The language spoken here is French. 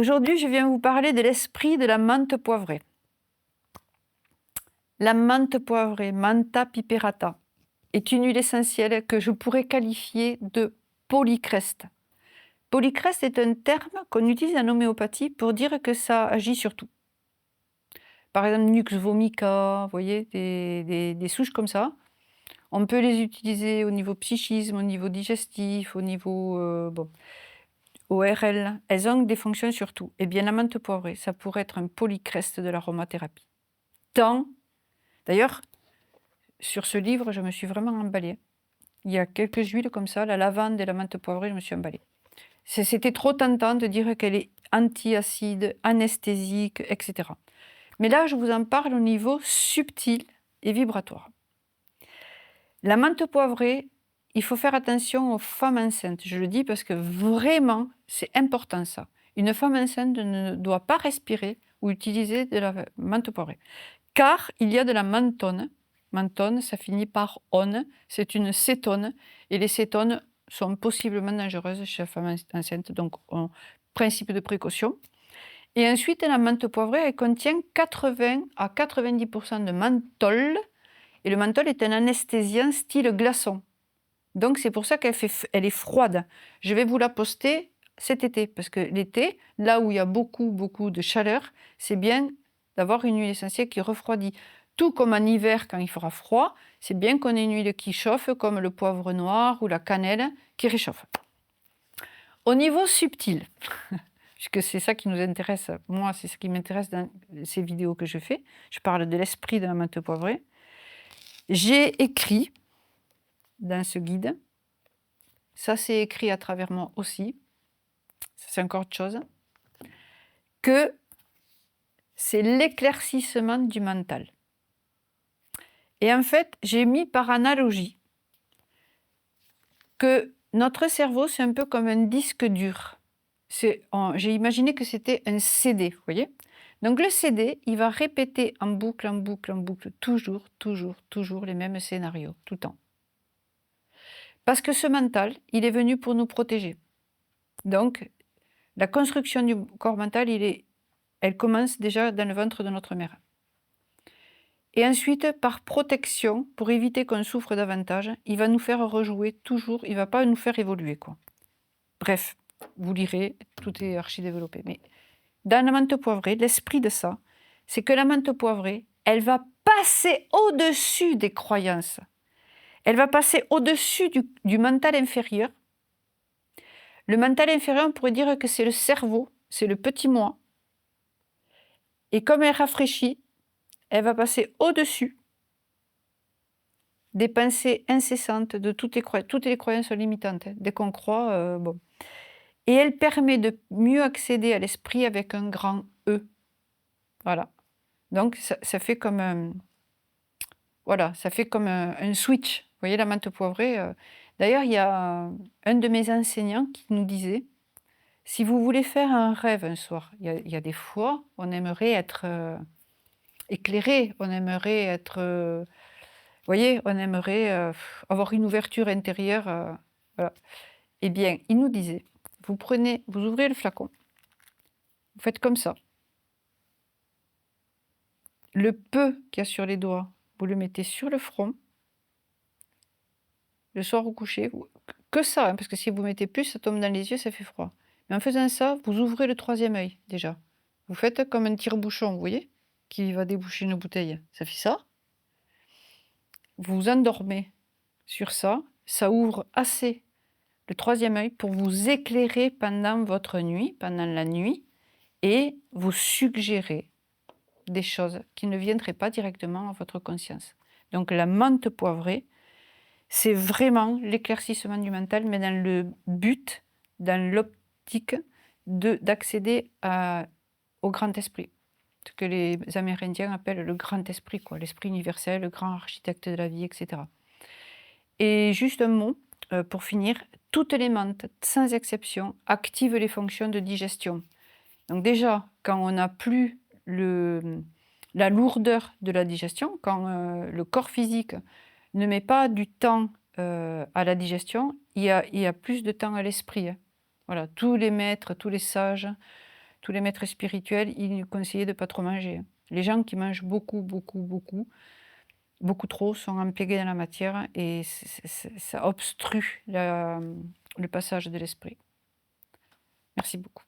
Aujourd'hui, je viens vous parler de l'esprit de la menthe poivrée. La menthe poivrée, Mentha piperata, est une huile essentielle que je pourrais qualifier de polycreste. Polycreste est un terme qu'on utilise en homéopathie pour dire que ça agit sur tout. Par exemple, Nux vomica, vous voyez, des souches comme ça. On peut les utiliser au niveau psychisme, au niveau digestif, au niveau ORL. Elles ont des fonctions sur tout. Eh bien, la menthe poivrée, ça pourrait être un polycreste de l'aromathérapie. D'ailleurs, sur ce livre, je me suis vraiment emballée. Il y a quelques huiles comme ça, la lavande et la menthe poivrée, je me suis emballée. C'était trop tentant de dire qu'elle est anti-acide, anesthésique, etc. Mais là, je vous en parle au niveau subtil et vibratoire. La menthe poivrée, il faut faire attention aux femmes enceintes. Je le dis parce que vraiment, c'est important ça. Une femme enceinte ne doit pas respirer ou utiliser de la menthe poivrée. Car il y a de la menthone. Menthone, ça finit par -one, c'est une cétone. Et les cétones sont possiblement dangereuses chez la femme enceinte. Donc, principe de précaution. Et ensuite, la menthe poivrée, elle contient 80 à 90% de menthol. Et le menthol est un anesthésiant style glaçon. Donc, c'est pour ça qu'elle est froide. Je vais vous la poster cet été. Parce que l'été, là où il y a beaucoup de chaleur, c'est bien d'avoir une huile essentielle qui refroidit. Tout comme en hiver, quand il fera froid, c'est bien qu'on ait une huile qui chauffe, comme le poivre noir ou la cannelle, qui réchauffe. Au niveau subtil, puisque c'est ça qui nous intéresse, moi, c'est ce qui m'intéresse dans ces vidéos que je fais, je parle de l'esprit de la menthe poivrée. J'ai écrit dans ce guide, ça c'est écrit à travers moi aussi, c'est encore autre chose, que c'est l'éclaircissement du mental. Et en fait, j'ai mis par analogie que notre cerveau, c'est un peu comme un disque dur. J'ai imaginé que c'était un CD, vous voyez. Donc le CD, il va répéter en boucle, toujours les mêmes scénarios, tout le temps. Parce que ce mental, il est venu pour nous protéger. Donc, la construction du corps mental, elle commence déjà dans le ventre de notre mère. Et ensuite, par protection, pour éviter qu'on souffre davantage, il va nous faire rejouer toujours, il ne va pas nous faire évoluer, quoi. Bref, vous lirez, tout est archi-développé. Mais dans la menthe poivrée, l'esprit de ça, c'est que la menthe poivrée, elle va passer au-dessus des croyances. Elle va passer au-dessus du mental inférieur. Le mental inférieur, on pourrait dire que c'est le cerveau, c'est le petit moi. Et comme elle rafraîchit, elle va passer au-dessus des pensées incessantes de toutes les croyances limitantes. Dès qu'on croit, bon. Et elle permet de mieux accéder à l'esprit avec un grand E. Voilà. Donc, ça fait comme un switch. Vous voyez, la menthe poivrée. D'ailleurs, il y a un de mes enseignants qui nous disait, si vous voulez faire un rêve un soir, il y a des fois, on aimerait être éclairé, on aimerait être... vous voyez, on aimerait avoir une ouverture intérieure. Voilà. Eh bien, il nous disait, vous ouvrez le flacon, vous faites comme ça. Le peu qu'il y a sur les doigts, vous le mettez sur le front. Le soir au coucher, que ça, hein, parce que si vous mettez plus, ça tombe dans les yeux, ça fait froid. Mais en faisant ça, vous ouvrez le troisième œil, déjà. Vous faites comme un tire-bouchon, vous voyez, qui va déboucher une bouteille. Ça fait ça. Vous vous endormez sur ça. Ça ouvre assez le troisième œil pour vous éclairer pendant votre nuit, pendant la nuit, et vous suggérer des choses qui ne viendraient pas directement à votre conscience. Donc la menthe poivrée, c'est vraiment l'éclaircissement du mental, mais dans le but, dans l'optique d'accéder au grand esprit. Ce que les Amérindiens appellent le grand esprit, quoi, l'esprit universel, le grand architecte de la vie, etc. Et juste un mot, pour finir, toutes les menthes, sans exception, activent les fonctions de digestion. Donc déjà, quand on n'a plus la lourdeur de la digestion, quand le corps physique ne met pas du temps à la digestion, il y a plus de temps à l'esprit. Hein. Voilà, tous les maîtres, tous les sages, tous les maîtres spirituels, ils nous conseillaient de ne pas trop manger, hein. Les gens qui mangent beaucoup, beaucoup, beaucoup, beaucoup trop sont emplués dans la matière et ça obstrue le passage de l'esprit. Merci beaucoup.